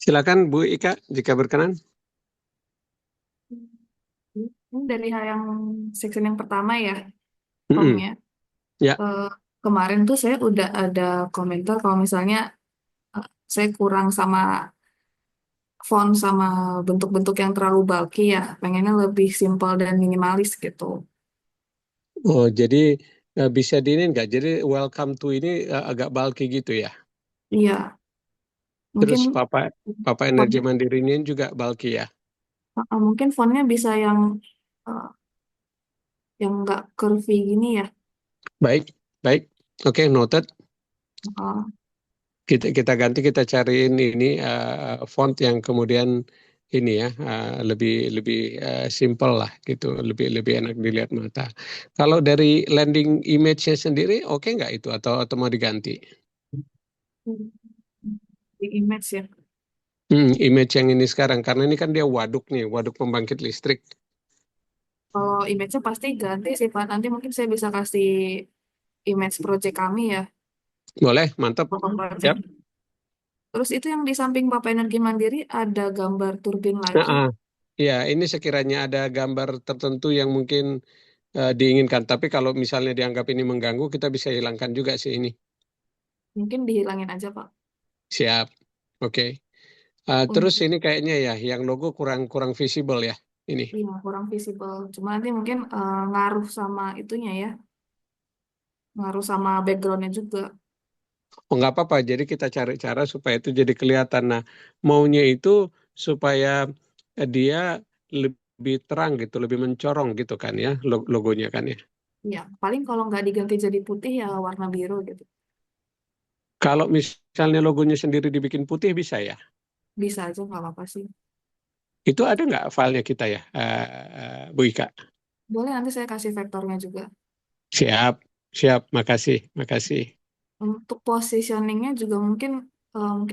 Silakan Bu Ika, jika berkenan. Ini dari hal yang section yang pertama ya, Mm-mm. formnya. Ya, Eh, Kemarin tuh saya udah ada komentar kalau misalnya saya kurang sama font sama bentuk-bentuk yang terlalu bulky ya, pengennya lebih simpel dan minimalis gitu. oh jadi bisa diinin nggak? Jadi welcome to ini agak bulky gitu ya. Iya, Terus mungkin Papa Papa Energi fontnya, Mandiri ini juga bulky ya. mungkin fontnya bisa eh, yang nggak curvy gini ya. Baik, baik. Oke, noted. Eh, Kita ganti, kita cariin ini font yang kemudian ini ya lebih lebih simple lah gitu, lebih lebih enak dilihat mata. Kalau dari landing image-nya sendiri, oke nggak itu atau mau diganti? di image ya. Image yang ini sekarang, karena ini kan dia waduk nih, waduk pembangkit listrik. Kalau image-nya pasti ganti sih Pak. Nanti mungkin saya bisa kasih image project kami ya. Boleh, mantap. Foto project. Siap. Terus itu yang di samping Papa Energi Mandiri ada gambar turbin Nah, lagi. ya, ini sekiranya ada gambar tertentu yang mungkin diinginkan. Tapi kalau misalnya dianggap ini mengganggu, kita bisa hilangkan juga sih ini. Mungkin dihilangin aja Pak. Siap. Oke. Terus Untuk ini kayaknya ya, yang logo kurang kurang visible ya. Ini. iya kurang visible. Cuma nanti mungkin ngaruh sama itunya ya. Ngaruh sama backgroundnya juga. Oh, nggak apa-apa. Jadi kita cari cara supaya itu jadi kelihatan. Nah, maunya itu supaya dia lebih terang gitu, lebih mencorong gitu kan ya, logonya kan ya. Iya, paling kalau nggak diganti jadi putih ya warna biru gitu. Kalau misalnya logonya sendiri dibikin putih bisa ya. Bisa aja nggak apa-apa sih. Itu ada nggak filenya kita ya, Bu Ika? Boleh nanti saya kasih vektornya juga. Siap, siap. Makasih, makasih. Untuk positioningnya juga mungkin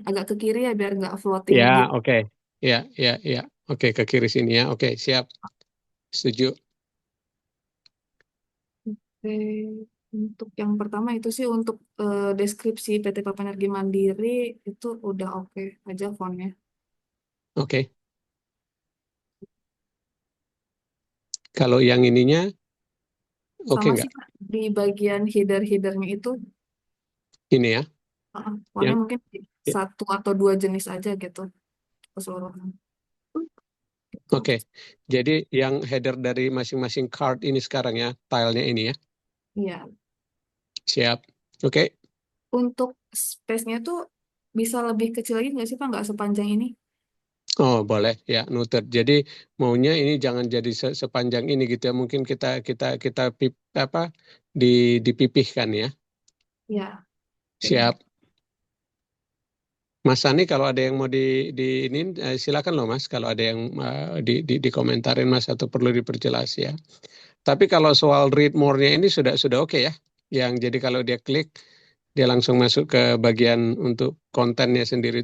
agak ke kiri ya biar nggak floating Ya, gitu. oke. Ya, ya, ya. Oke, ke kiri sini ya. Oke, siap. Setuju. Oke, untuk yang pertama itu sih untuk deskripsi PT Papa Energi Mandiri itu udah oke aja fontnya. Oke. Kalau yang ininya, oke Sama nggak? sih Pak, di bagian header-headernya itu Ini ya, fontnya yang mungkin satu atau dua jenis aja gitu keseluruhan. Gitu. oke. Jadi yang header dari masing-masing card ini sekarang ya, tilenya ini ya. Iya, Siap. Oke. untuk space-nya tuh bisa lebih kecil lagi nggak sih Pak? Nggak sepanjang ini? Oh, boleh ya, noted. Jadi maunya ini jangan jadi sepanjang ini gitu ya. Mungkin kita apa di dipipihkan ya. Ya, oke. Siap. Mas Sani kalau ada yang mau di ini silakan loh Mas kalau ada yang dikomentarin Mas atau perlu diperjelas ya. Tapi kalau soal read more-nya ini sudah oke ya. Yang jadi kalau dia klik dia langsung masuk ke bagian untuk kontennya sendiri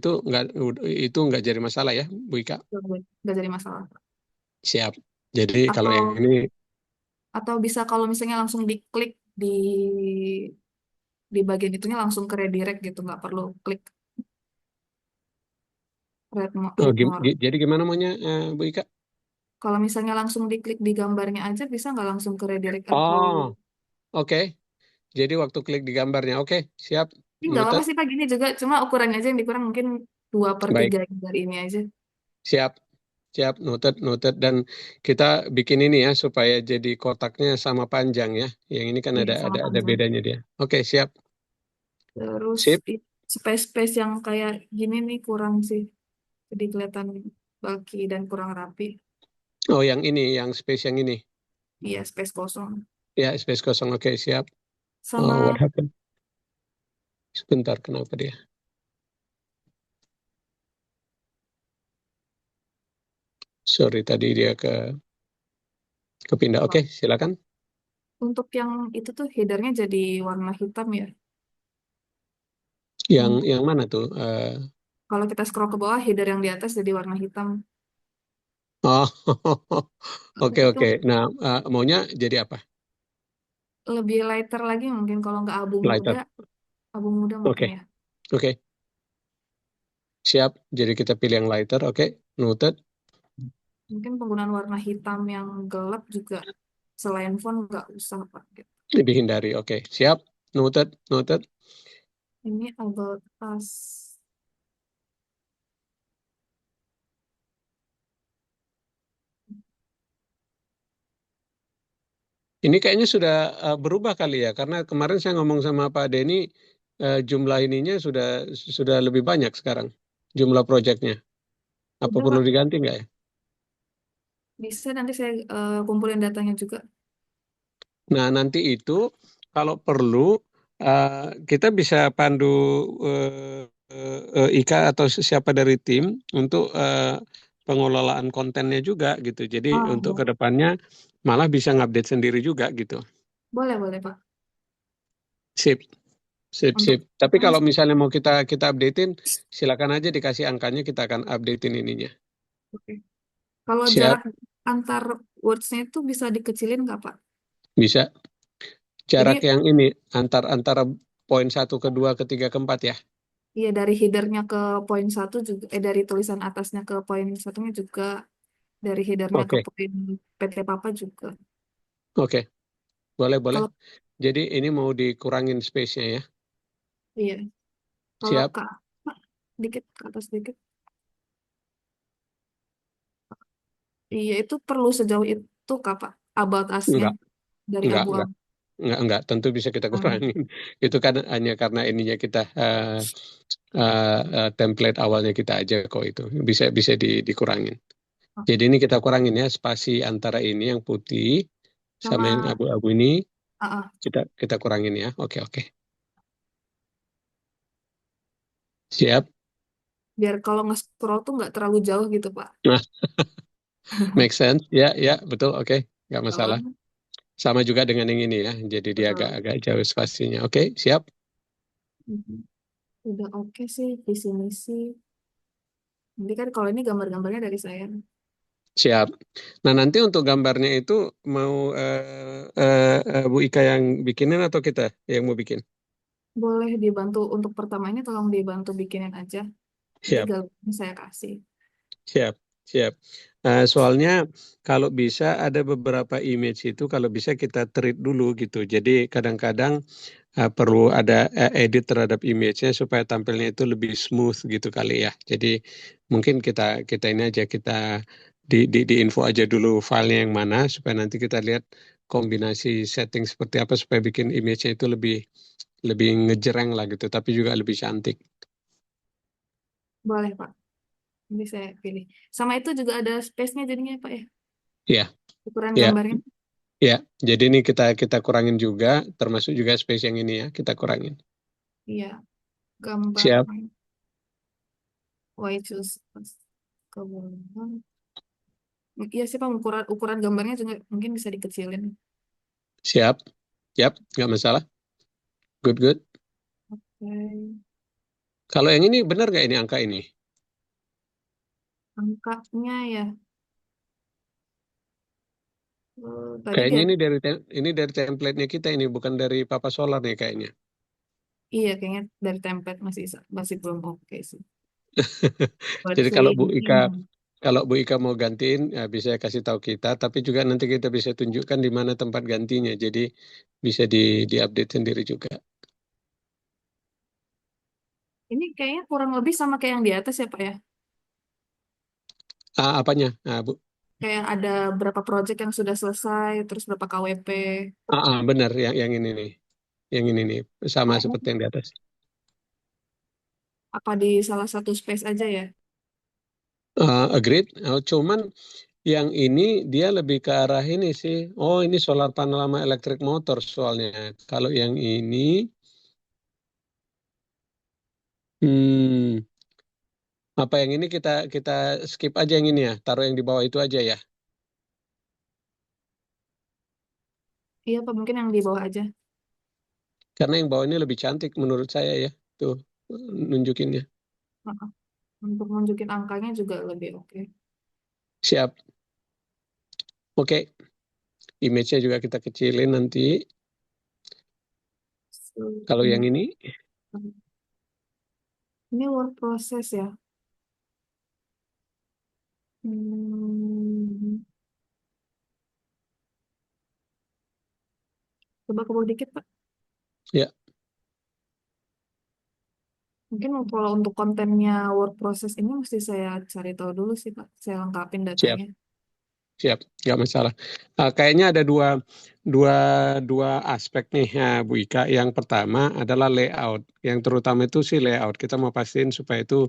itu nggak jadi masalah ya Bu Ika. Nggak jadi masalah. Siap. Jadi kalau yang Atau ini atau bisa kalau misalnya langsung diklik di bagian itunya langsung ke redirect gitu, nggak perlu klik read more. jadi gimana maunya Bu Ika? Kalau misalnya langsung diklik di gambarnya aja, bisa nggak langsung ke redirect atau... Oh, oke. Jadi waktu klik di gambarnya, oke, siap, Ini nggak apa-apa noted, sih Pak, gini juga. Cuma ukurannya aja yang dikurang mungkin 2/3 baik, dari ini aja. siap, siap, noted, noted, dan kita bikin ini ya supaya jadi kotaknya sama panjang ya. Yang ini kan Iya, ada sama-sama. bedanya dia. Oke, siap, Terus sip. space-space yang kayak gini nih kurang sih. Jadi kelihatan bulky dan kurang rapi. Oh, yang ini, yang space yang ini, Iya, space kosong. ya space kosong. Oke, siap. Oh, what Sama happened? Sebentar, kenapa dia? Sorry, tadi dia kepindah. Oke, silakan. untuk yang itu tuh headernya jadi warna hitam ya. Untuk Yang mana tuh? kalau kita scroll ke bawah, header yang di atas jadi warna hitam. Oh, oke, Itu oke. Nah, maunya jadi apa? lebih lighter lagi mungkin kalau nggak abu muda, Lighter. abu muda mungkin Oke, ya. oke. Siap. Jadi kita pilih yang lighter. Oke. Noted. Mungkin penggunaan warna hitam yang gelap juga selain font nggak usah Pak. Gitu. Dihindari. Oke. Siap. Noted. Noted. Ini about us. Ini kayaknya sudah berubah kali ya, karena kemarin saya ngomong sama Pak Denny, jumlah ininya sudah lebih banyak sekarang, jumlah proyeknya. Apa Udah perlu Pak, diganti nggak ya? bisa nanti saya kumpulin datanya juga. Nah, nanti itu kalau perlu kita bisa pandu Ika atau siapa dari tim untuk pengelolaan kontennya juga gitu. Jadi Ah, untuk kedepannya malah bisa ngupdate sendiri juga gitu. boleh, boleh Pak. Sip. Sip, Untuk sip. Tapi kalau misalnya mau kita kita updatein, silakan aja dikasih angkanya, kita akan updatein ininya. oke. Kalau Siap, jarak antar words-nya itu bisa dikecilin nggak Pak? bisa. Jarak Jadi yang ini antara poin satu ke dua, ketiga, keempat ya. iya dari headernya ke poin satu juga, dari tulisan atasnya ke poin satunya juga, dari headernya ke Oke, poin PT Papa juga. oke, boleh, boleh. Kalau Jadi ini mau dikurangin space-nya ya. iya, kalau Siap? Kak, Pak, dikit ke atas dikit. Iya, itu perlu sejauh itu Kak, Pak, about us-nya Enggak, dari enggak, abu-abu. enggak. Tentu bisa kita Hmm. kurangin. Itu kan hanya karena ininya kita template awalnya kita aja kok itu. Bisa bisa dikurangin. Jadi ini kita kurangin ya spasi antara ini yang putih sama yang Sama abu-abu ini ah, ah, kita kurangin ya. Oke, oke. Siap. biar kalau nge-scroll tuh nggak terlalu jauh gitu, Pak. Nah, make sense. Ya, ya, betul. Oke, nggak masalah. Oh, Sama juga dengan yang ini ya. Jadi dia betul. agak-agak jauh spasinya. Oke, siap. Mhm. Udah oke sih visi misi. Nanti kan kalau ini gambar-gambarnya dari saya. Siap. Nah, nanti untuk gambarnya itu mau Bu Ika yang bikinin atau kita yang mau bikin? Boleh dibantu untuk pertama ini tolong dibantu bikinin aja. Nanti Siap. gambarnya saya kasih. Siap, siap. Soalnya kalau bisa ada beberapa image itu kalau bisa kita treat dulu gitu. Jadi kadang-kadang perlu ada edit terhadap image-nya supaya tampilnya itu lebih smooth gitu kali ya. Jadi mungkin kita kita ini aja kita di info aja dulu filenya yang mana supaya nanti kita lihat kombinasi setting seperti apa supaya bikin image-nya itu lebih lebih ngejreng lah gitu, tapi juga lebih cantik. Boleh, Pak. Nanti saya pilih. Sama itu juga ada space-nya jadinya, Pak ya. Ya, Ukuran ya. gambarnya. Ya, jadi ini kita kita kurangin juga, termasuk juga space yang ini ya, kita kurangin. Iya, gambar. Siap, Why choose kebun. Iya sih Pak, ukuran ukuran gambarnya juga mungkin bisa dikecilin. siap, siap, nggak masalah. Good, good. Oke. Kalau yang ini benar nggak ini angka ini? Angkanya ya, tadi Kayaknya dia, ini dari template-nya kita ini, bukan dari Papa Solar nih kayaknya. iya kayaknya dari template masih masih belum oke sih. Buat Jadi free ini. kalau Bu Ika mau gantiin, ya bisa kasih tahu kita, tapi juga nanti kita bisa tunjukkan di mana tempat gantinya. Jadi bisa diupdate sendiri juga. Ini kayaknya kurang lebih sama kayak yang di atas ya Pak ya. Apanya? Bu? Kayak ada berapa project yang sudah selesai, terus berapa KWP. Benar yang ini nih. Yang ini nih sama Kayaknya seperti yang di atas. apa di salah satu space aja ya? Agreed. Cuman yang ini dia lebih ke arah ini sih. Oh, ini solar panel sama electric motor soalnya. Kalau yang ini, hmm, apa yang ini kita kita skip aja yang ini ya. Taruh yang di bawah itu aja ya. Iya Pak, mungkin yang di bawah aja. Karena yang bawah ini lebih cantik menurut saya ya. Tuh, nunjukinnya. Heeh. Untuk nunjukin angkanya juga lebih oke. Siap. Oke. Image-nya juga kita kecilin nanti. Kalau yang ini, Ini work process ya. Hmm, coba ke bawah dikit, Pak. Ya, Mungkin kalau untuk kontennya work process ini mesti saya cari tahu dulu sih, Pak. Saya lengkapin siap. datanya. Siap, nggak masalah. Kayaknya ada dua, dua aspek nih, ya, Bu Ika. Yang pertama adalah layout. Yang terutama itu sih layout. Kita mau pastiin supaya itu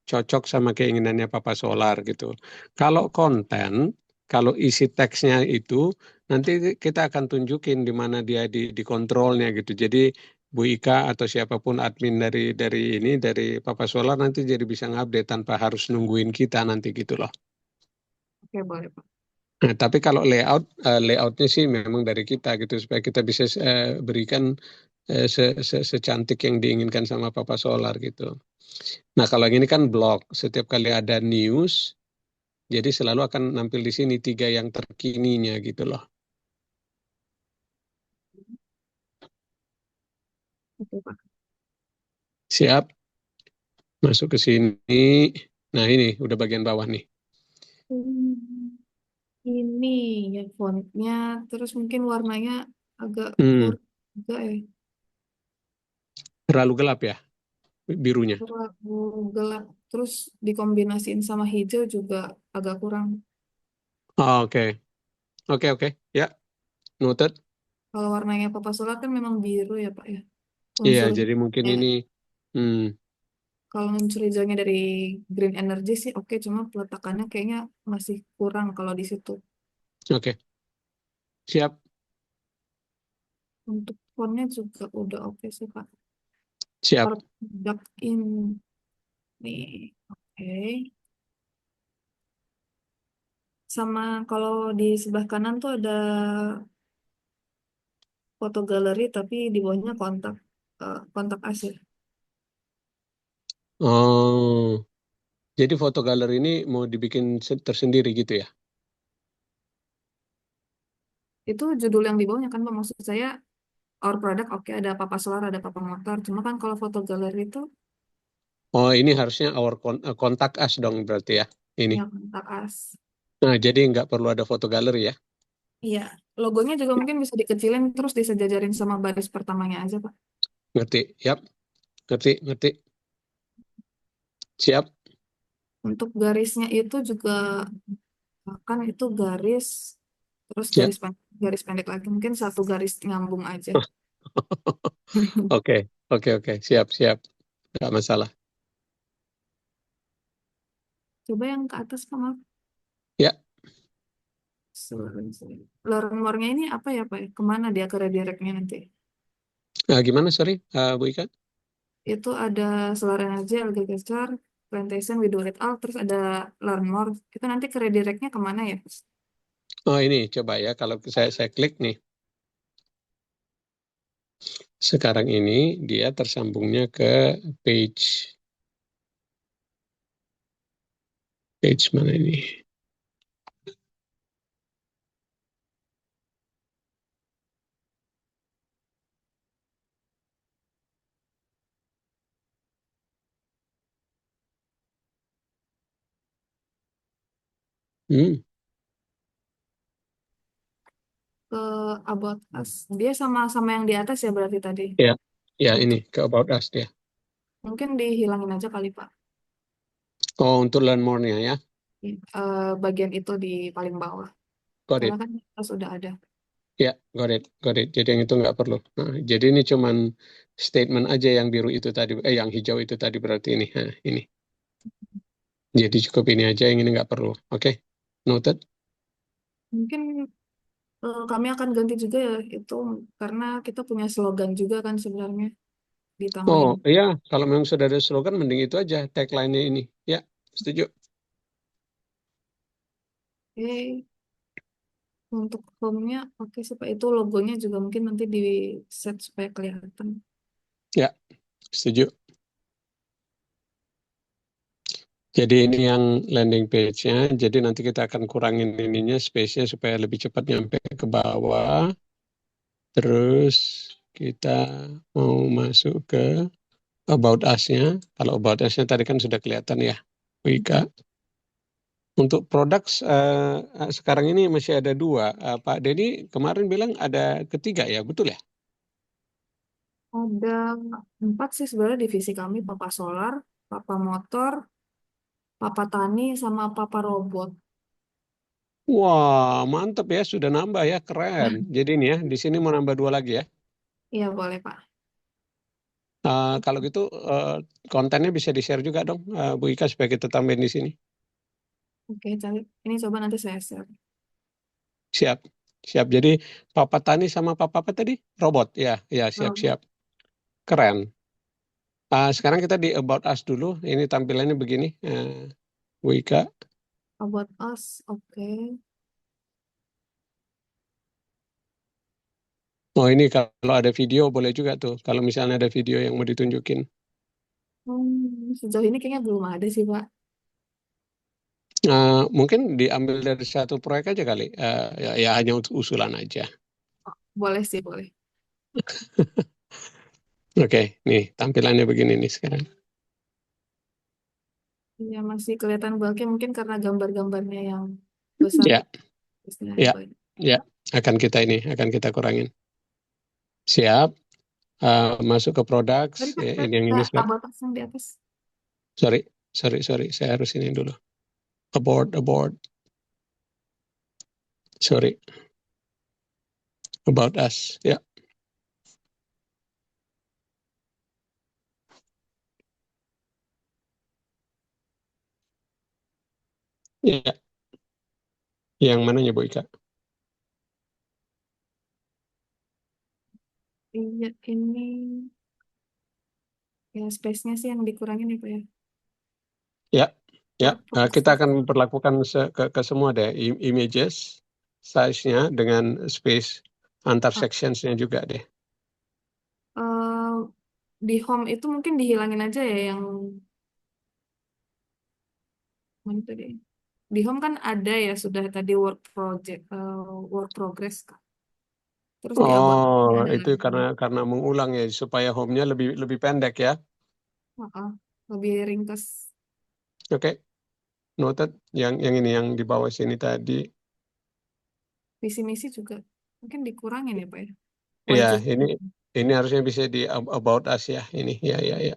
cocok sama keinginannya Papa Solar gitu. Kalau konten, kalau isi teksnya itu, nanti kita akan tunjukin di mana dia di kontrolnya gitu. Jadi Bu Ika atau siapapun admin dari Papa Solar nanti jadi bisa ngupdate tanpa harus nungguin kita nanti gitu loh. Oke, boleh, Pak. Nah, tapi kalau layoutnya sih memang dari kita gitu supaya kita bisa berikan secantik yang diinginkan sama Papa Solar gitu. Nah, kalau yang ini kan blog, setiap kali ada news, jadi selalu akan nampil di sini tiga yang terkininya gitu loh. Oke, Pak. Siap, masuk ke sini. Nah, ini udah bagian bawah nih. Hmm, ini ya fontnya, terus mungkin warnanya agak Hmm, kurang juga ya. terlalu gelap ya birunya. Terlalu gelap. Terus dikombinasiin sama hijau juga agak kurang. Oh, oke, oke, oke, ya, noted. Kalau warnanya Papa Solar kan memang biru ya, Pak ya. Iya, Unsur jadi mungkin eh, ini, hmm, kalau unsur hijaunya dari green energy sih oke, cuma peletakannya kayaknya masih kurang kalau di situ. oke, siap, Untuk fontnya juga udah oke sih, Pak. siap. Produk ini, oke. Sama kalau di sebelah kanan tuh ada foto galeri, tapi di bawahnya kontak as ya. Oh. Jadi foto galeri ini mau dibikin tersendiri gitu ya? Itu judul yang di bawahnya kan, Pak. Maksud saya our product oke, ada Papa Solar, ada Papa Motor. Cuma kan kalau foto galeri itu Oh, ini harusnya kontak us dong berarti ya. Ini. ya kontak as. Nah, jadi nggak perlu ada foto galeri ya. Iya, logonya juga mungkin bisa dikecilin terus disejajarin sama baris pertamanya aja, Pak. Ngerti? Yap, ngerti, ngerti. Siap. Untuk garisnya itu juga kan itu garis terus Ya. garis pendek lagi mungkin satu garis nyambung aja. Oke, oke, oke. Siap, siap. Nggak masalah. Coba yang ke atas, Pak. Maaf. Ya. Learn more-nya ini apa ya, Pak? Kemana dia ke redirectnya nanti? Nah, gimana, sorry, Bu Ika? Itu ada solar energy, agriculture, plantation, we do it all, terus ada learn more. Itu nanti ke redirectnya kemana ya? Oh, ini coba ya. Kalau saya klik nih. Sekarang ini dia tersambungnya ke page. Page mana ini? Hmm, Ke about us. Dia sama-sama yang di atas ya berarti tadi. ya. Ya, ini Untuk ke About Us dia. mungkin dihilangin aja kali, Pak. Oh, untuk learn more-nya ya. Bagian itu di paling bawah. Got Karena it. kan kita sudah ada. Ya, got it, got it. Jadi yang itu nggak perlu. Nah, jadi ini cuman statement aja yang biru itu tadi, yang hijau itu tadi berarti ini. Nah, ini. Jadi cukup ini aja, yang ini nggak perlu. Oke, noted. Mungkin kami akan ganti juga ya itu karena kita punya slogan juga kan sebenarnya Oh, ditambahin. iya, kalau memang sudah ada slogan, mending itu aja tagline-nya ini. Ya, setuju. Oke, untuk home-nya oke sih Pak. Itu logonya juga mungkin nanti di set supaya kelihatan. Ya, setuju. Jadi ini yang landing page-nya. Jadi nanti kita akan kurangin ininya, space-nya supaya lebih cepat nyampe ke bawah. Terus kita mau masuk ke About Us-nya. Kalau About Us-nya tadi kan sudah kelihatan ya, Wika. Untuk produk sekarang ini masih ada dua. Pak Denny kemarin bilang ada ketiga ya, betul ya? Ada 4 sih sebenarnya divisi kami, Papa Solar, Papa Motor, Papa Tani, sama Papa Robot. Wah, mantep ya, sudah nambah ya, keren. Jadi nih ya, di sini mau nambah dua lagi ya. Iya boleh Pak. Kalau gitu kontennya bisa di-share juga dong, Bu Ika, supaya kita tambahin di sini. Oke, cari. Ini coba nanti saya share. Siap, siap. Jadi Papa Tani sama Papa apa tadi? Robot, ya, ya, Robot. siap-siap. Keren. Sekarang kita di About Us dulu. Ini tampilannya begini, Bu Ika. About Us, oke. Oh ini kalau ada video boleh juga tuh. Kalau misalnya ada video yang mau ditunjukin. Sejauh ini kayaknya belum ada sih Pak. Mungkin diambil dari satu proyek aja kali. Ya, ya hanya usulan aja. Boleh sih, boleh. Oke, nih tampilannya begini nih sekarang. Iya, masih kelihatan bulky mungkin karena gambar-gambarnya yang besar. Ya, Biasanya ya, banyak. ya. Akan kita kurangin. Siap. Masuk ke products. Tadi Pak, Ya, saya ini yang minta ini slide. about us yang di atas. Sorry, sorry, sorry. Saya harus ini dulu. Abort. Sorry, about us. Ya, ya. Yang mananya Bu Ika? Iya, ini ya space-nya sih yang dikurangin ya Pak ya. Ya, ya. Work Kita process. akan memperlakukan ke semua deh images, size-nya dengan space antar Ah, sections-nya juga deh. eh, di home itu mungkin dihilangin aja ya yang mana tadi? Di home kan ada ya sudah tadi work project, work progress kan. Terus di about Oh, ada itu lagi. karena mengulang ya supaya home-nya lebih lebih pendek ya. Heeh, lebih ringkas. Oke, noted. Yang ini yang di bawah sini tadi. Visi misi juga mungkin dikurangin ya Pak ya. Why Ya, choose ini harusnya bisa di about us ya. Ini ya ya ya.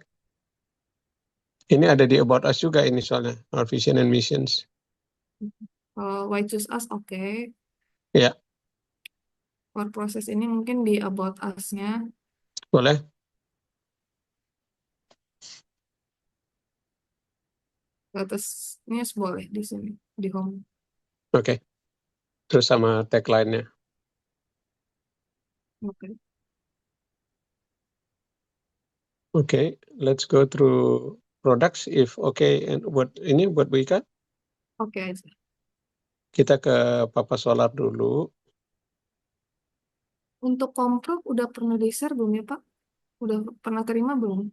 Ini ada di about us juga ini soalnya our vision and missions. why choose us oke. Ya, Work process ini mungkin di about us-nya. boleh. Atasnya boleh di sini di home. Oke. Terus sama tagline-nya. Oke. Okay, let's go through products if okay. And buat Bu Ika, Oke aja. kita ke Papa Solar dulu. Untuk komprok udah pernah di-share belum ya Pak? Udah pernah terima belum?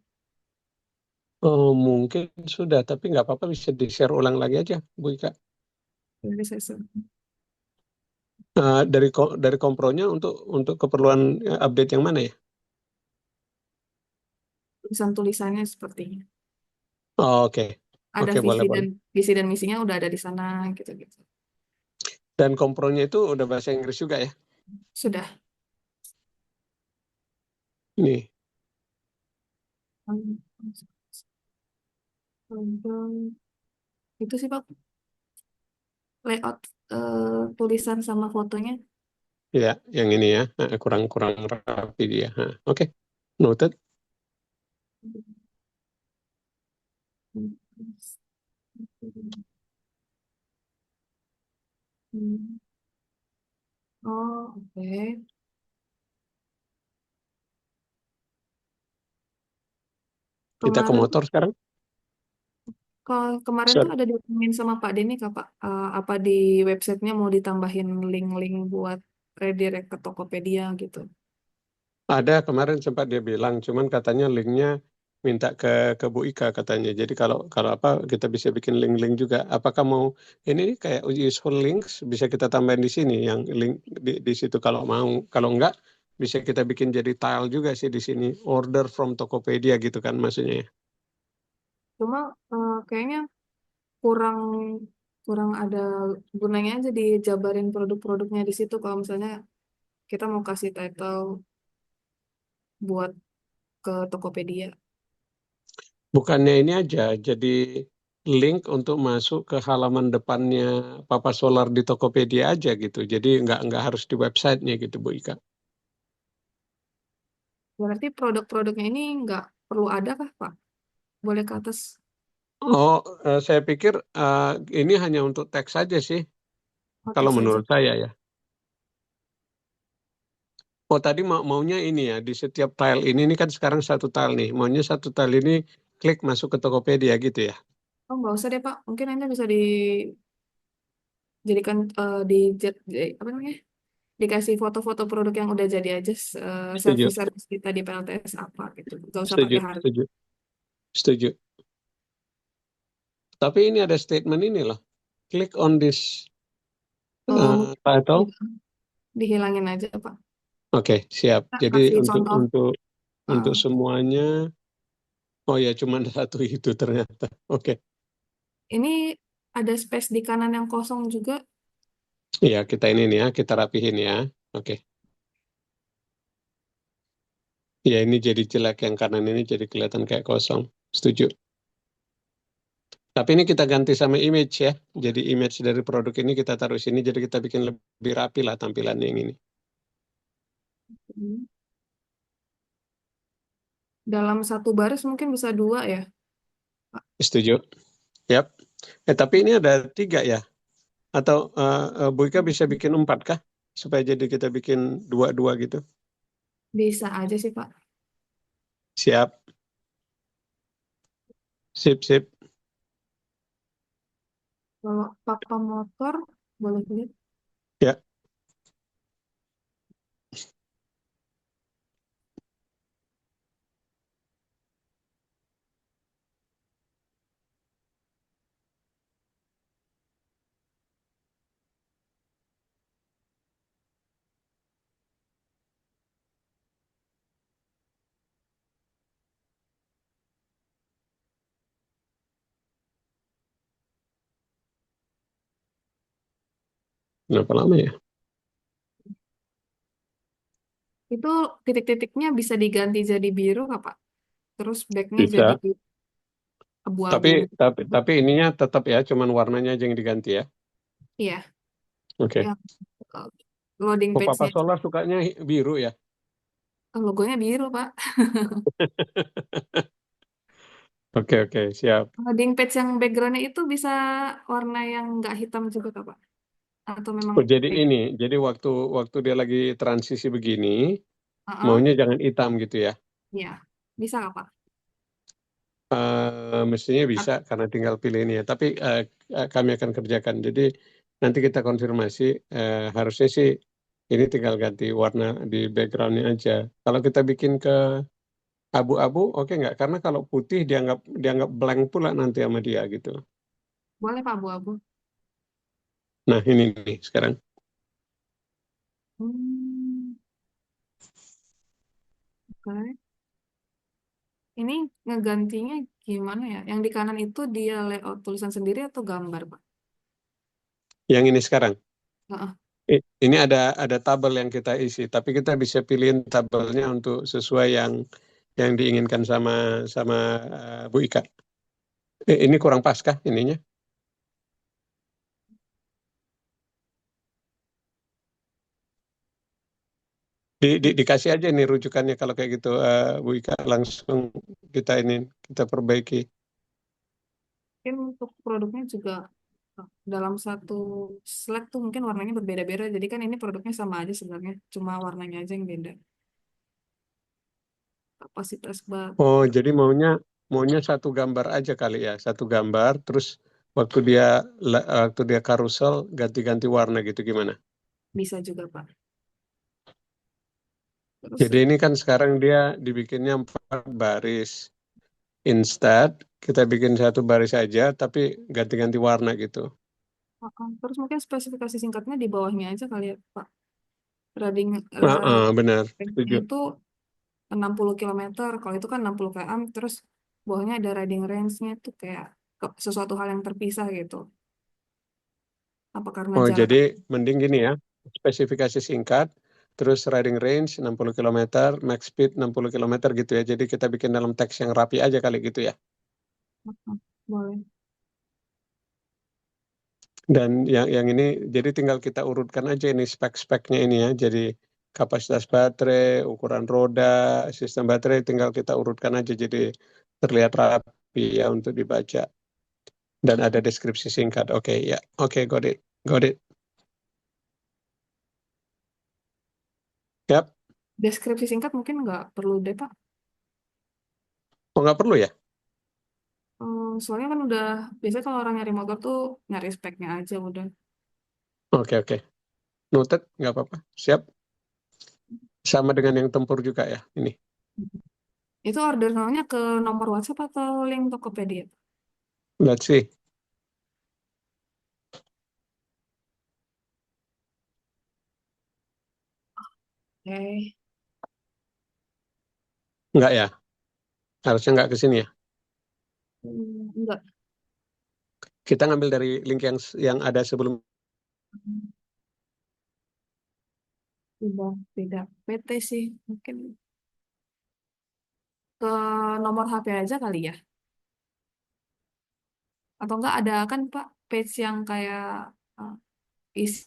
Oh, mungkin sudah, tapi nggak apa-apa bisa di-share ulang lagi aja, Bu Ika. Dari saya share. Dari kompronya untuk keperluan update yang mana ya? Tulisan-tulisannya sepertinya. Oh, oke, Ada oke, boleh boleh. visi dan misinya udah ada di sana gitu-gitu. Dan kompronya itu udah bahasa Inggris juga ya? Sudah. Nih, Hmm, itu sih Pak layout tulisan sama fotonya. ya, yang ini ya, kurang kurang rapi dia. Oke, noted. Hmm. Oh, oke. Kita ke Kemarin motor sekarang. kemarin tuh Sorry. ada diomongin sama Pak Denny Kak Pak. Apa di websitenya mau ditambahin link-link buat redirect ke Tokopedia gitu. Ada kemarin sempat dia bilang, cuman katanya linknya minta ke Bu Ika katanya. Jadi kalau kalau apa kita bisa bikin link-link juga. Apakah mau ini kayak useful links bisa kita tambahin di sini yang link di situ kalau mau. Kalau enggak bisa kita bikin jadi tile juga sih di sini. Order from Tokopedia gitu kan maksudnya ya. Cuma kayaknya kurang kurang ada gunanya aja dijabarin produk-produknya di situ kalau misalnya kita mau kasih title buat ke Tokopedia. Bukannya ini aja, jadi link untuk masuk ke halaman depannya Papa Solar di Tokopedia aja gitu. Jadi nggak harus di websitenya gitu, Bu Ika. Berarti produk-produknya ini nggak perlu ada kah, Pak? Boleh ke atas? Oh, saya pikir ini hanya untuk teks saja sih, Oh, kalau teks aja. menurut saya ya. Oh, tadi maunya ini ya, di setiap tile ini kan sekarang satu tile nih. Maunya satu tile ini klik masuk ke Tokopedia gitu ya. Oh, nggak usah deh, Pak. Mungkin ini bisa dijadikan apa namanya? Dikasih foto-foto produk yang udah jadi aja Setuju, servis-servis kita di PLTS apa gitu. Nggak usah setuju, pakai harga. setuju, setuju. Tapi ini ada statement ini loh. Click on this Mungkin title. dihilangin aja, Pak. Oke, siap. Nah, Jadi kasih untuk contoh. untuk untuk uh, semuanya, oh ya cuma satu itu ternyata. Oke, ini ada space di kanan yang kosong juga. ya kita ini nih ya, kita rapihin ya. Oke, ya ini jadi jelek yang kanan ini jadi kelihatan kayak kosong. Setuju. Tapi ini kita ganti sama image ya. Jadi image dari produk ini kita taruh sini, jadi kita bikin lebih rapi lah tampilannya yang ini. Hmm. Dalam satu baris mungkin bisa dua ya, Pak. Setuju? Yap. Tapi ini ada tiga ya. Atau Bu Ika bisa bikin empat kah? Supaya jadi kita bikin dua-dua gitu. Bisa aja sih, Pak. Siap. Sip, sip. Kalau papa motor, boleh lihat. Ya, kenapa lama ya? Itu titik-titiknya bisa diganti jadi biru nggak, Pak? Terus backnya jadi Bisa. Tapi abu-abu gitu. tapi ininya tetap ya, cuman warnanya aja yang diganti ya. Iya, Oke. yang eh, loading Oh, Papa page-nya. Solar sukanya biru ya. Logonya biru, Pak. Oke, oke, siap. Loading page yang backgroundnya itu bisa warna yang nggak hitam juga, Kak, Pak? Atau memang Oh, jadi kayak ini, jadi waktu waktu dia lagi transisi begini, uh maunya jangan hitam gitu ya. ya, bisa nggak, Pak? Mestinya bisa karena tinggal pilih ini ya. Tapi kami akan kerjakan. Jadi nanti kita konfirmasi. Harusnya sih ini tinggal ganti warna di backgroundnya aja. Kalau kita bikin ke abu-abu, oke nggak? Karena kalau putih dianggap dianggap blank pula nanti sama dia gitu. Boleh, Pak, abu-abu. Nah ini nih sekarang. Hmm, oke. Ini ngegantinya gimana ya? Yang di kanan itu dia layout tulisan sendiri atau gambar, Pak? Yang ini sekarang. Heeh. Ini ada tabel yang kita isi, tapi kita bisa pilihin tabelnya untuk sesuai yang diinginkan sama sama Bu Ika. Ini kurang pas kah ininya? Dikasih aja nih rujukannya kalau kayak gitu, Bu Ika, langsung kita perbaiki. Mungkin untuk produknya juga dalam satu slide tuh mungkin warnanya berbeda-beda. Jadi kan ini produknya sama aja sebenarnya, cuma warnanya aja yang beda. Kapasitas Oh, baterai jadi maunya maunya satu gambar aja kali ya, satu gambar, terus waktu dia karusel ganti-ganti warna gitu gimana? bisa juga, Pak. Terus Jadi ini kan sekarang dia dibikinnya 4 baris. Instead, kita bikin satu baris aja, tapi ganti-ganti warna gitu. terus mungkin spesifikasi singkatnya di bawahnya aja kali ya, Pak. Riding Benar, range-nya setuju. itu 60 kilometer. Kalau itu kan 60 km, terus bawahnya ada riding range-nya itu kayak sesuatu hal yang terpisah gitu. Apa karena Oh, jarak? jadi mending gini ya, spesifikasi singkat, terus riding range 60 kilometer, max speed 60 kilometer gitu ya. Jadi kita bikin dalam teks yang rapi aja kali gitu ya. Boleh. Dan yang ini jadi tinggal kita urutkan aja ini spek-speknya ini ya. Jadi kapasitas baterai, ukuran roda, sistem baterai tinggal kita urutkan aja jadi terlihat rapi ya untuk dibaca. Dan ada deskripsi singkat. Oke, ya. Oke, got it. Got it. Yap. Deskripsi singkat mungkin nggak perlu deh, Pak. Oh, nggak perlu ya? Soalnya kan udah, biasanya kalau orang nyari motor tuh nyari speknya aja udah. Oke, oke. Noted, nggak apa-apa. Siap. Sama dengan yang tempur juga ya, ini. Itu order namanya ke nomor WhatsApp atau link Tokopedia? Let's see. Oke. Nggak ya? Harusnya nggak ke sini ya. Enggak. Kita ngambil dari link yang ada sebelum. Udah beda PT sih. Mungkin ke nomor HP aja kali ya. Atau enggak ada kan Pak page yang kayak uh, isi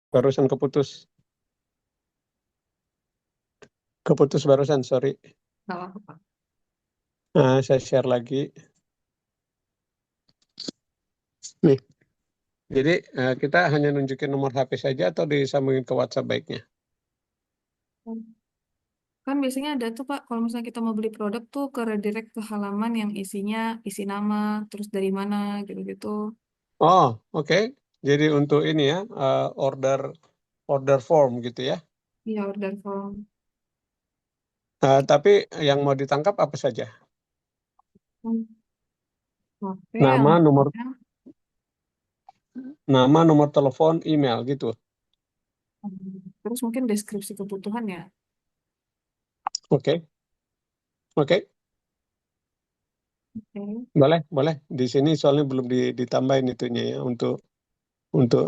Barusan keputus. Keputus barusan, sorry. nggak apa-apa, Pak. Nah, saya share lagi. Nih, jadi kita hanya nunjukin nomor HP saja atau disambungin ke WhatsApp baiknya? Kan biasanya ada tuh Pak, kalau misalnya kita mau beli produk tuh ke redirect ke halaman yang isinya isi nama, terus dari mana gitu-gitu. Oh, oke. Jadi untuk ini ya, order order form gitu ya. Iya, order form. Tapi yang mau ditangkap apa saja? Oke, yang Nama, nomor telepon, email gitu. terus mungkin deskripsi kebutuhan ya. Oke, oke. Oke. Boleh, boleh. Di sini soalnya belum ditambahin itunya ya untuk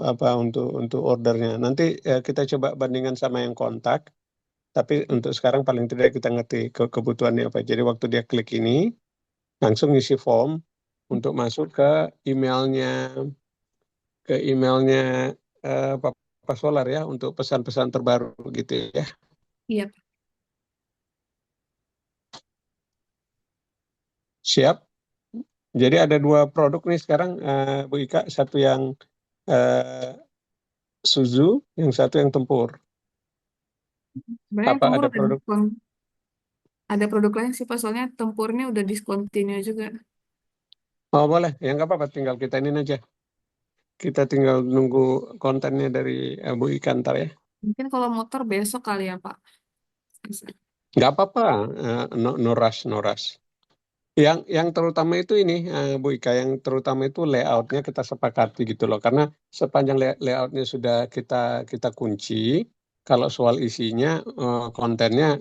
apa untuk ordernya. Nanti kita coba bandingkan sama yang kontak. Tapi untuk sekarang paling tidak kita ngerti kebutuhannya apa. Jadi waktu dia klik ini langsung isi form untuk masuk emailnya ke emailnya Papa Solar ya untuk pesan-pesan terbaru gitu ya. Iya, Pak. Siap. Jadi ada dua produk nih sekarang Bu Ika, satu yang eh, Suzu, yang satu yang Tempur. Sebenarnya yang Apa tempur ada udah produk? diskon. Ada produk lain sih Pak, soalnya tempurnya udah discontinue juga. Oh boleh, yang nggak apa-apa, tinggal kita ini aja. Kita tinggal nunggu kontennya dari Bu Ika ntar ya. Mungkin kalau motor besok kali ya Pak. Bisa. Nggak apa-apa, no, no rush, no rush. Yang terutama itu ini, Bu Ika, yang terutama itu layoutnya kita sepakati gitu loh. Karena sepanjang layoutnya sudah kita kita kunci, kalau soal isinya, kontennya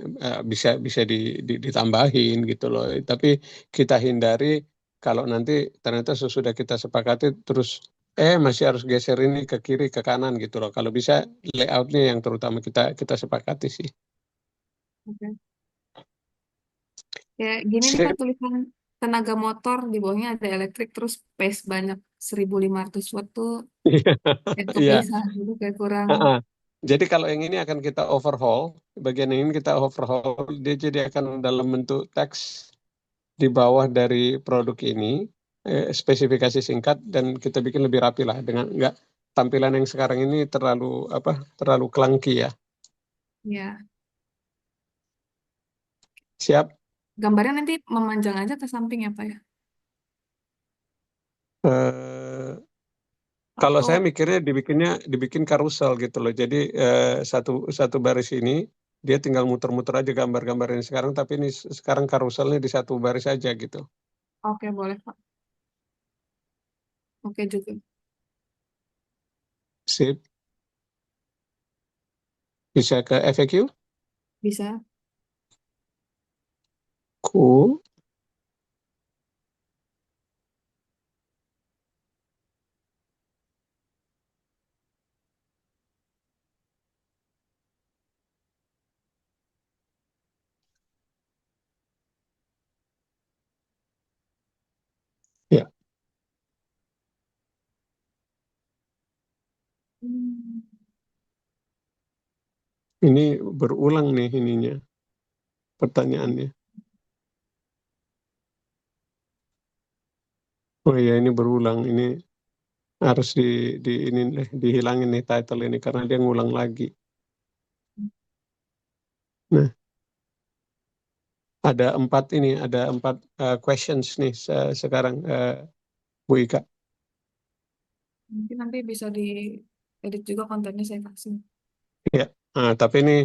bisa bisa ditambahin gitu loh. Tapi kita hindari kalau nanti ternyata sesudah kita sepakati terus masih harus geser ini ke kiri ke kanan gitu loh. Kalau bisa layoutnya yang terutama kita kita sepakati sih. Oke. Kayak gini nih Pak, Sip. tulisan tenaga motor di bawahnya ada elektrik terus pace banyak 1.500 watt tuh kayak Iya. kepisah gitu kayak kurang. Ah, ah. Jadi kalau yang ini akan kita overhaul, bagian yang ini kita overhaul, dia jadi akan dalam bentuk teks di bawah dari produk ini, spesifikasi singkat dan kita bikin lebih rapi lah dengan nggak tampilan yang sekarang ini terlalu apa terlalu clunky ya. Ya, Siap. gambarnya nanti memanjang aja ke samping ya Pak ya. Eh, Kalau saya Atau mikirnya dibikin karusel gitu loh. Jadi satu satu baris ini dia tinggal muter-muter aja gambar-gambar yang sekarang, tapi ini sekarang karuselnya di satu baris aja gitu. oke boleh Pak. Oke juga. Sip. Bisa ke FAQ? Bisa. Cool. Ya, Hmm. ini berulang nih ininya, pertanyaannya. Oh iya, ini berulang. Ini harus ini deh, dihilangin nih title ini karena dia ngulang lagi. Nah, ada empat questions nih sekarang, Bu Ika. Mungkin nanti bisa diedit juga kontennya saya kasih. Ya, tapi ini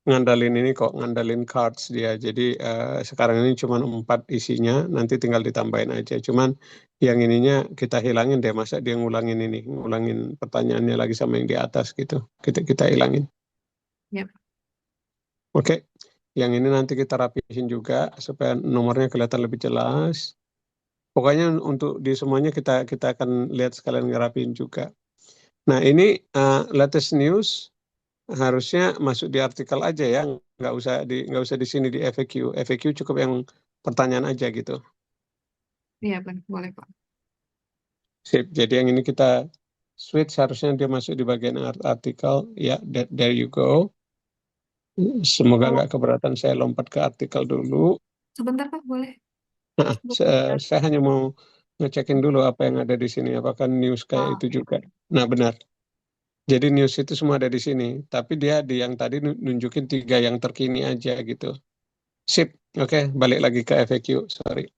ngandalin ini kok, ngandalin cards dia. Jadi sekarang ini cuma empat isinya, nanti tinggal ditambahin aja. Cuman yang ininya kita hilangin deh, masa dia ngulangin ini, ngulangin pertanyaannya lagi sama yang di atas gitu. Kita hilangin. Ya. Oke, yang ini nanti kita rapihin juga supaya nomornya kelihatan lebih jelas. Pokoknya untuk di semuanya kita akan lihat sekalian ngerapiin juga. Nah ini latest news harusnya masuk di artikel aja ya, nggak usah di sini di FAQ. FAQ cukup yang pertanyaan aja gitu. Iya, Bang. Boleh, Pak. Sip. Jadi yang ini kita switch harusnya dia masuk di bagian artikel. Ya, there you go. Semoga Oh, nggak keberatan saya lompat ke artikel dulu. sebentar, Pak. Boleh. Nah, Sebentar. saya hanya mau ngecekin dulu apa yang ada di sini. Apakah news kayak Ah, itu oke, juga? oke. Nah, benar. Jadi news itu semua ada di sini. Tapi dia di yang tadi nunjukin tiga yang terkini aja gitu. Sip. Oke, balik lagi ke FAQ. Sorry.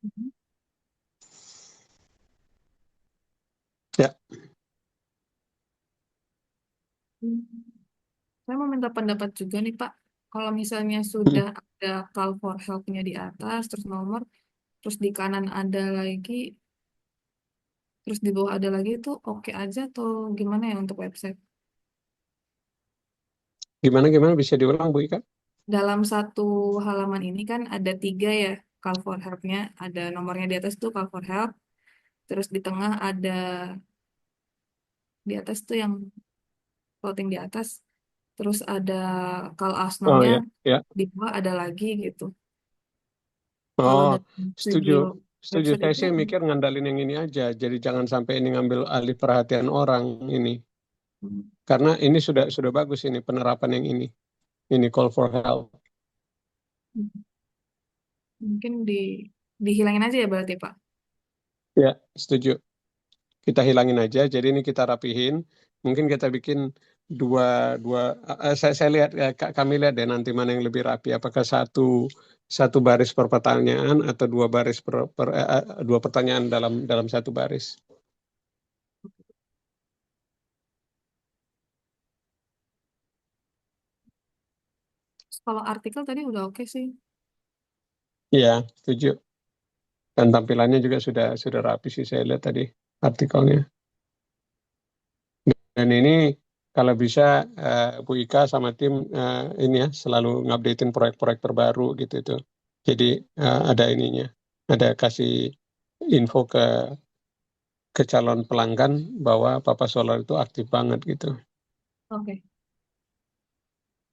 Mhm. Ya. Hmm. Saya mau minta pendapat juga nih, Pak. Kalau misalnya Hmm. sudah ada call for help-nya di atas, terus nomor, terus di kanan ada lagi, terus di bawah ada lagi, itu oke aja atau gimana ya untuk website? Gimana bisa diulang Bu Ika? Dalam satu halaman ini kan ada tiga ya call for help-nya. Ada nomornya di atas tuh call for help. Terus di tengah ada di atas tuh yang floating di atas. Terus ada call us Oh now-nya ya, ya. di bawah ada lagi gitu. Kalau Oh, dalam setuju. video Setuju. website Saya itu, sih mikir ngandalin yang ini aja. Jadi jangan sampai ini ngambil alih perhatian orang ini. hmm, Karena ini sudah bagus ini penerapan yang ini. Ini call for help. mungkin dihilangin aja ya berarti Pak. Ya, setuju. Kita hilangin aja. Jadi ini kita rapihin. Mungkin kita bikin dua dua. Saya lihat kami lihat deh nanti mana yang lebih rapi. Apakah satu baris per pertanyaan atau dua baris dua pertanyaan dalam satu baris. Kalau artikel tadi udah oke sih. Iya, setuju. Dan tampilannya juga sudah rapi sih saya lihat tadi artikelnya. Dan ini kalau bisa Bu Ika sama tim ini ya selalu ngupdatein proyek-proyek terbaru gitu itu. Jadi ada ininya, ada kasih info ke calon pelanggan bahwa Papa Solar itu aktif banget gitu. Oke.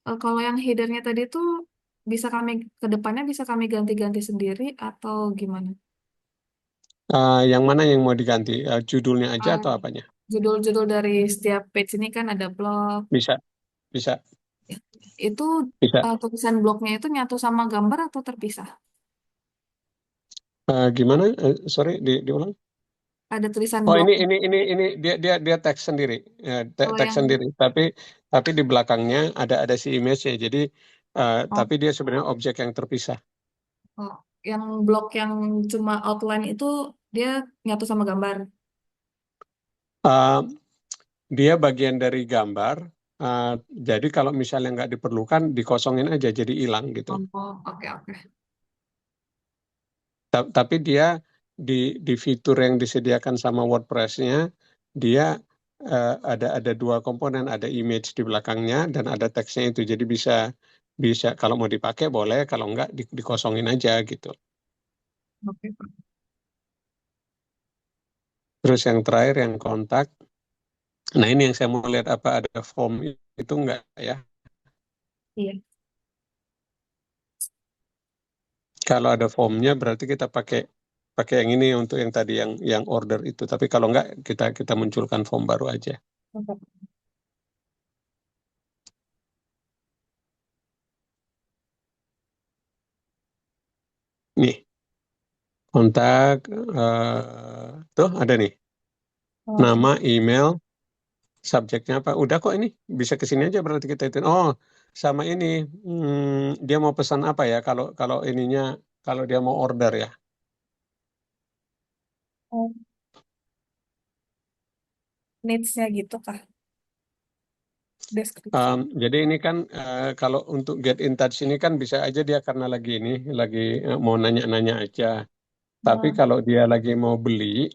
Kalau yang headernya tadi tuh bisa kami ke depannya bisa kami ganti-ganti sendiri atau gimana? Yang mana yang mau diganti? Judulnya aja Ah, atau apanya? judul-judul dari setiap page ini kan ada blog. Bisa, bisa, Itu bisa. tulisan blognya itu nyatu sama gambar atau terpisah? Gimana? Sorry, diulang. Ada tulisan Oh blog. ini dia teks sendiri, ya, Kalau teks yang sendiri. Tapi di belakangnya ada si image-nya. Jadi oh, tapi dia sebenarnya objek yang terpisah. oh, yang blog yang cuma outline itu dia nyatu sama gambar. Uh, Dia bagian dari gambar. uh, jadi kalau misalnya nggak diperlukan, dikosongin aja jadi hilang gitu. Oh, oke oke. Tapi dia di fitur yang disediakan sama WordPress-nya, dia ada dua komponen, ada image di belakangnya dan ada teksnya itu. Jadi bisa bisa kalau mau dipakai boleh, kalau enggak dikosongin aja gitu. Oke, Pak. Terus yang terakhir yang kontak. Nah ini yang saya mau lihat apa ada form itu enggak ya? Iya. Kalau ada formnya berarti kita pakai pakai yang ini untuk yang tadi yang order itu. Tapi kalau enggak kita munculkan form baru aja. Oke. Nih kontak tuh ada nih Oh, nama, email, subjeknya apa? Udah kok ini bisa ke sini aja berarti kita itu. Oh sama ini dia mau pesan apa ya? Kalau kalau ininya kalau dia mau order ya. oh, needs-nya gitu kah? Deskripsi. Jadi ini kan kalau untuk get in touch ini kan bisa aja dia karena lagi ini lagi mau nanya-nanya aja. Tapi Oh, kalau dia lagi mau beli,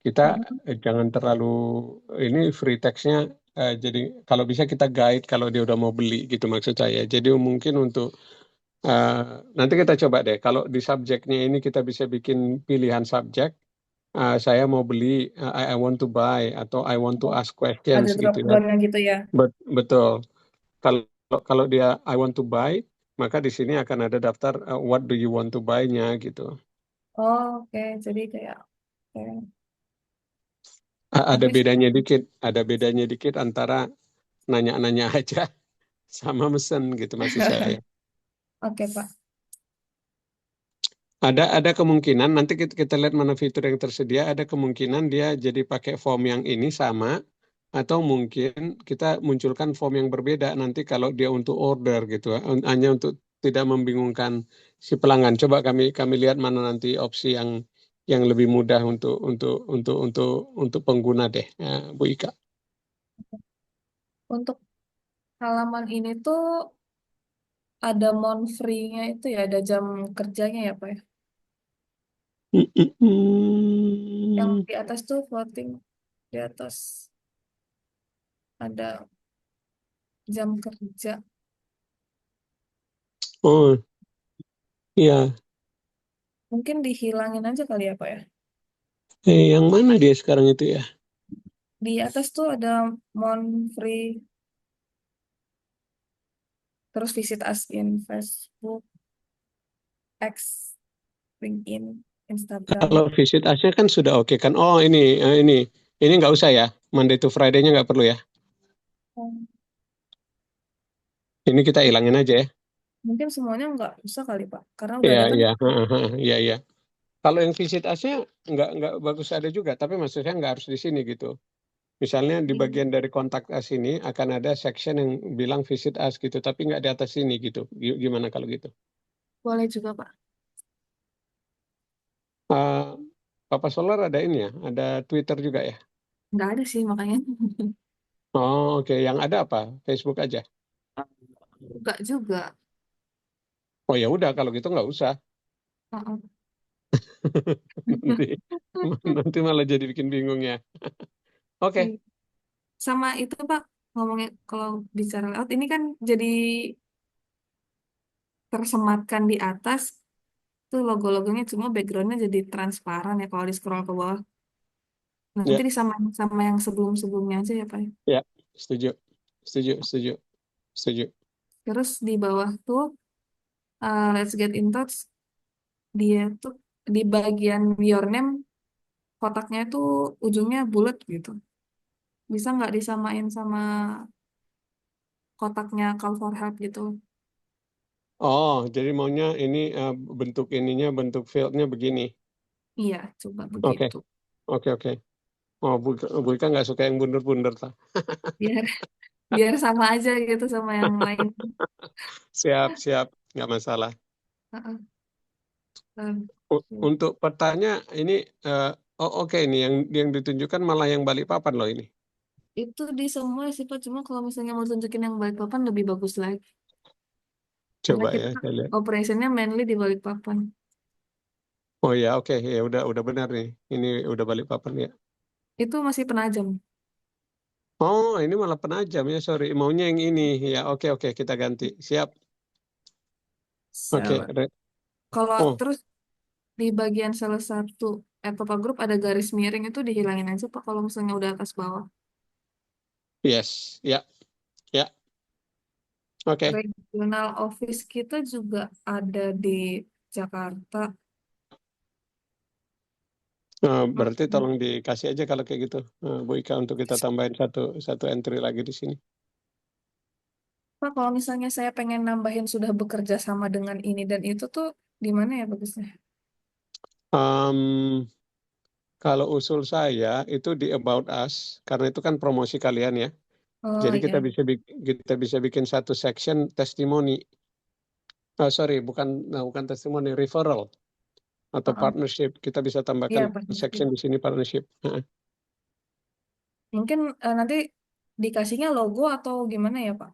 kita mm-mm. jangan terlalu ini free text-nya. Jadi kalau bisa kita guide kalau dia udah mau beli gitu maksud saya. Jadi mungkin untuk eh, nanti kita coba deh. Kalau di subjeknya ini kita bisa bikin pilihan subjek. Saya mau beli, I want to buy atau I want to Oh, ask questions ada gitu drop ya. down-nya gitu ya. Betul. Kalau kalau dia I want to buy, maka di sini akan ada daftar what do you want to buy-nya gitu. Oh, oke. Jadi kayak, oke. Ada Tapi, bedanya dikit, ada bedanya dikit antara nanya-nanya aja sama mesen gitu maksud saya. oke, Pak. Ada kemungkinan nanti kita lihat mana fitur yang tersedia, ada kemungkinan dia jadi pakai form yang ini sama atau mungkin kita munculkan form yang berbeda nanti kalau dia untuk order gitu ya, hanya untuk tidak membingungkan si pelanggan. Coba kami lihat mana nanti opsi yang lebih mudah untuk pengguna deh, Bu Ika. Untuk halaman ini tuh ada mon free-nya itu ya, ada jam kerjanya ya, Pak ya. Mm, mm, Yang mm. di atas tuh floating, di atas ada jam kerja. Oh iya, Mungkin dihilangin aja kali ya, Pak ya. yang mana dia sekarang itu ya? Di atas tuh ada mon free, terus visit us in Facebook, X, LinkedIn, Kalau Instagram. visit asnya kan sudah oke kan? Oh ini nggak usah ya. Monday to Friday-nya nggak perlu ya. Hmm, Ini kita hilangin aja ya. Mungkin semuanya nggak usah kali, Pak. Karena udah Iya ada kan. iya, iya iya. Kalau yang visit asnya nggak bagus ada juga, tapi maksudnya nggak harus di sini gitu. Misalnya di bagian dari kontak us ini akan ada section yang bilang visit us gitu, tapi nggak di atas sini gitu. Gimana kalau gitu? Boleh juga, Pak. Eh, Papa Solar ada ini ya, ada Twitter juga ya. Nggak ada sih makanya. Oh oke, yang ada apa? Facebook aja. Nggak juga. Oh ya udah kalau gitu nggak usah. Heeh. Nanti nanti malah jadi bikin bingung ya. Iya. Oke, Sama itu Pak, ngomongnya kalau bicara layout ini kan jadi tersematkan di atas tuh logo-logonya, cuma backgroundnya jadi transparan ya kalau di scroll ke bawah. Nanti ya, disamain sama yang sebelum-sebelumnya aja ya Pak. ya, setuju, setuju, setuju, setuju. Terus di bawah tuh let's get in touch, dia tuh di bagian your name kotaknya tuh ujungnya bulat gitu. Bisa nggak disamain sama kotaknya call for help gitu? Oh, jadi maunya ini bentuk ininya, bentuk fieldnya begini. Iya, coba Oke, begitu. oke. Oh, Bu Ika nggak suka yang bundar-bundar, tak? Biar biar sama aja gitu sama yang lain. Siap, siap, nggak masalah. Heeh. Um, Untuk petanya ini, oh oke ini yang ditunjukkan malah yang Balikpapan loh ini. Itu di semua sih Pak, cuma kalau misalnya mau tunjukin yang Balikpapan lebih bagus lagi. Karena Coba kita ya, saya lihat. operationnya mainly di Balikpapan. Oh ya, oke, ya udah benar nih. Ini udah balik papan ya. Itu masih Penajam. Oh, ini malah penajam ya, sorry. Maunya yang ini. Ya, oke, oke, kita ganti. Siap. Oke, So, kalau oh, terus di bagian salah satu Papa Group ada garis miring itu dihilangin aja Pak kalau misalnya udah atas bawah. yes. Ya, ya, oke. Regional office kita juga ada di Jakarta. Berarti tolong dikasih aja kalau kayak gitu, Bu Ika, untuk kita tambahin satu satu entry lagi di sini. Pak, kalau misalnya saya pengen nambahin sudah bekerja sama dengan ini dan itu tuh di mana ya bagusnya? Em, Kalau usul saya itu di About Us, karena itu kan promosi kalian ya. Oh Jadi iya. kita bisa bikin satu section testimoni. Oh, sorry, bukan testimoni, referral atau Heeh. partnership. Kita bisa tambahkan Iya, partnership. section di sini partnership. Heeh. Mungkin nanti dikasihnya logo atau gimana ya Pak?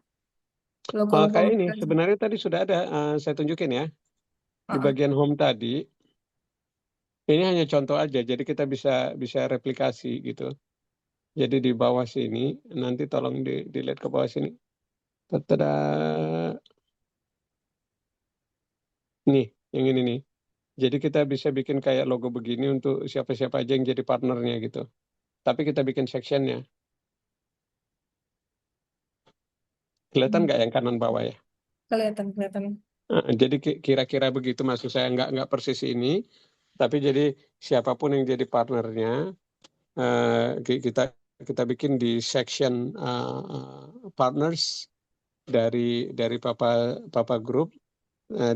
Logo-logo Kayak ini mereka. sebenarnya tadi sudah ada, saya tunjukin ya di Heeh. bagian home tadi. Ini hanya contoh aja, jadi kita bisa bisa replikasi gitu. Jadi di bawah sini, nanti tolong dilihat ke bawah sini. Tada. Nih, yang ini nih. Jadi kita bisa bikin kayak logo begini untuk siapa-siapa aja yang jadi partnernya gitu. Tapi kita bikin sectionnya. Kelihatan Hmm. nggak yang kanan bawah ya? Kelihatan, kelihatan. Jadi kira-kira begitu, maksud saya nggak persis ini. Tapi jadi siapapun yang jadi partnernya, kita kita bikin di section partners dari Papa Papa Group,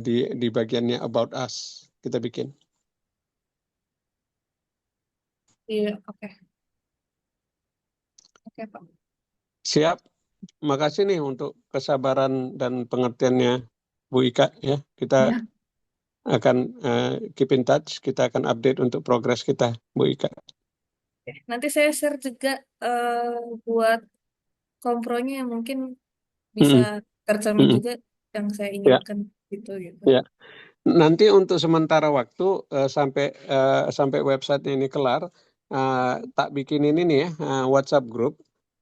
di bagiannya About Us kita bikin. Iya, oke. Oke, Pak. Siap. Makasih nih untuk kesabaran dan pengertiannya Bu Ika ya. Kita Ya. akan keep in touch, kita akan update untuk progres kita, Bu Ika. Oke. Nanti saya share juga eh, buat kompronya yang mungkin bisa Mm-mm, tercermin mm-mm. juga yang saya Ya, inginkan gitu gitu. ya. Nanti untuk sementara waktu, sampai website ini kelar, tak bikin ini nih ya, WhatsApp group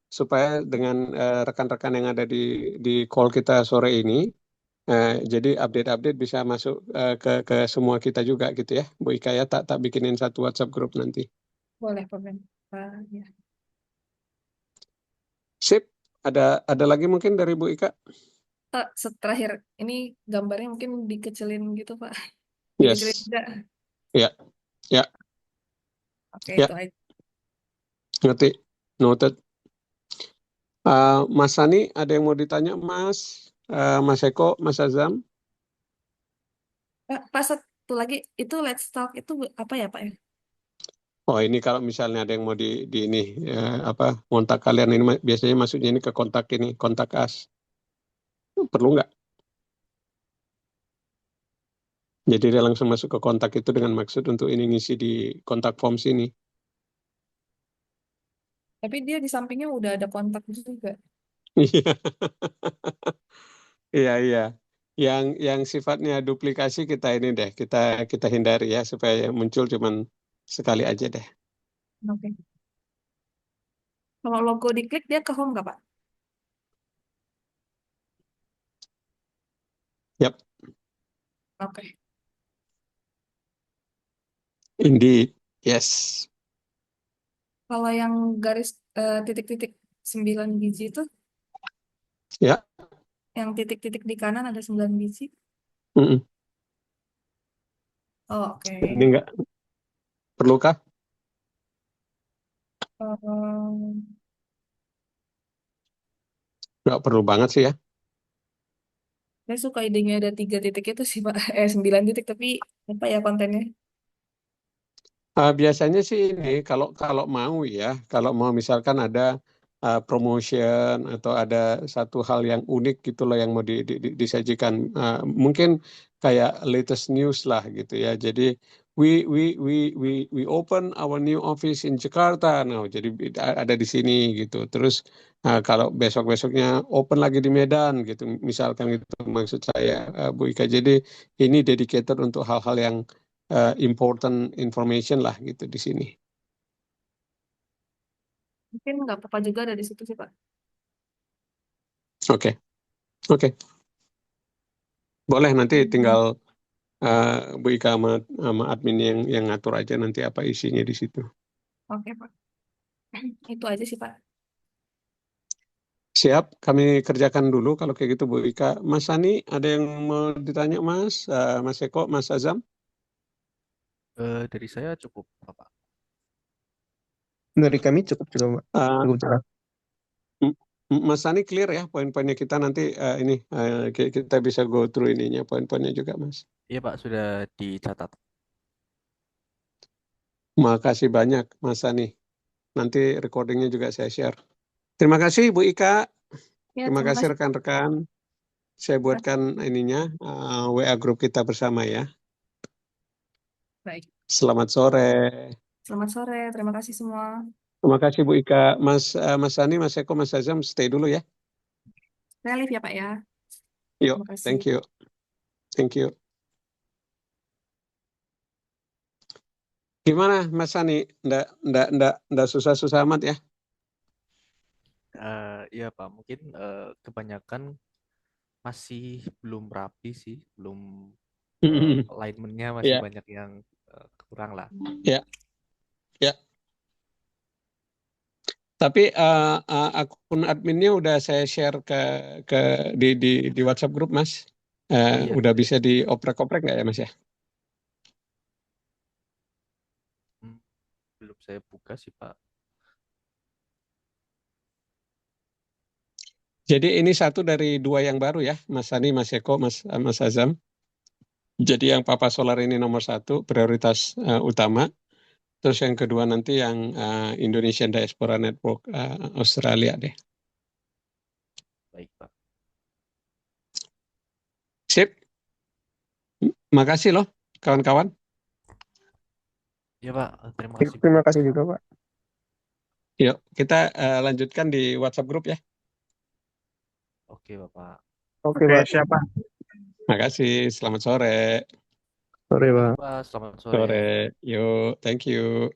supaya dengan rekan-rekan yang ada di call kita sore ini, jadi update-update bisa masuk ke semua kita juga gitu ya, Bu Ika ya. Tak bikinin satu WhatsApp group nanti. Boleh, Pak. Pak, ya. Sip. Ada lagi mungkin dari Bu Ika? Terakhir, ini gambarnya mungkin dikecilin gitu, Pak. Dikecilin Yes. juga. Ya, ya, Oke, ya. itu aja. Ngerti. Noted. Mas Sani, ada yang mau ditanya, Mas? Mas Eko, Mas Azam? Pak, satu lagi, itu Let's Talk itu apa ya, Pak ya? Oh, ini kalau misalnya ada yang mau di ini, apa, kontak kalian ini biasanya masuknya ini ke kontak ini, kontak us. Perlu nggak? Jadi dia langsung masuk ke kontak itu dengan maksud untuk ini ngisi di kontak form sini. Tapi dia di sampingnya udah ada kontak juga. Iya, iya, iya. Yang sifatnya duplikasi kita ini deh, kita kita hindari ya supaya yang muncul cuman sekali aja deh. Oke. Kalau logo diklik, dia ke home nggak, Pak? Yap, Oke. indeed, yes. Kalau yang garis titik-titik 9 biji itu, Ya, yang titik-titik di kanan ada 9 biji. mm-mm. Oh, Ini oke. nggak perlukah? Um, Nggak perlu banget sih ya. saya suka idenya ada 3 titik itu sih, Pak. 9 titik, tapi apa ya kontennya? Biasanya sih ini kalau kalau mau ya, kalau mau misalkan ada promotion atau ada satu hal yang unik gitu loh yang mau disajikan. Mungkin kayak latest news lah gitu ya. Jadi we we we we open our new office in Jakarta. Nah, jadi ada di sini gitu. Terus kalau besok-besoknya open lagi di Medan gitu. Misalkan gitu maksud saya, Bu Ika. Jadi ini dedicated untuk hal-hal yang important information lah gitu di sini. Mungkin nggak apa-apa juga ada di situ sih, Pak. Oke, oke. Boleh nanti tinggal Bu Ika sama admin yang ngatur aja nanti apa isinya di situ. Oke, Pak. Itu aja sih, Pak. Siap, kami kerjakan dulu kalau kayak gitu Bu Ika. Mas Sani, ada yang mau ditanya Mas? Mas Eko, Mas Azam? Dari saya cukup, Bapak. Dari kami cukup juga, Mbak. Uh, Cukup jelas. Mas Sani clear ya poin-poinnya kita nanti ini kita bisa go through ininya poin-poinnya juga Mas. Iya, Pak, sudah dicatat. Makasih banyak Mas Sani. Nanti recordingnya juga saya share. Terima kasih Bu Ika. Ya, Terima terima kasih kasih. rekan-rekan. Saya buatkan ininya WA grup kita bersama ya. Baik. Selamat sore. Selamat sore. Terima kasih semua. Terima kasih Bu Ika. Mas Sani, Mas Eko, Mas Azam, stay dulu ya. Saya live ya, Pak ya. Yuk, Terima kasih. thank you. Thank you. Gimana Mas Sani? Nggak susah-susah amat ya? Iya, Pak, mungkin kebanyakan masih belum rapi sih, belum alignment-nya masih Ya, banyak yang kurang lah. ya, ya. Tapi akun adminnya udah saya share ke di WhatsApp grup Mas. Iya, Udah bisa dioprek-oprek nggak ya Mas ya? belum saya buka sih, Pak. Jadi ini satu dari dua yang baru ya, Mas Sani, Mas Eko, Mas Azam. Jadi yang Papa Solar ini nomor satu, prioritas utama. Terus yang kedua nanti yang Indonesian Diaspora Network Australia deh. Baik, Pak. Sip. Makasih loh kawan-kawan. Iya, Pak, terima kasih. Terima kasih juga, Pak. Yuk, kita lanjutkan di WhatsApp grup ya. Oke, Bapak. Oke, Pak. Siapa? Makasih, selamat sore. Sore, Pak. Pak, selamat sore. Sore, yuk, thank you.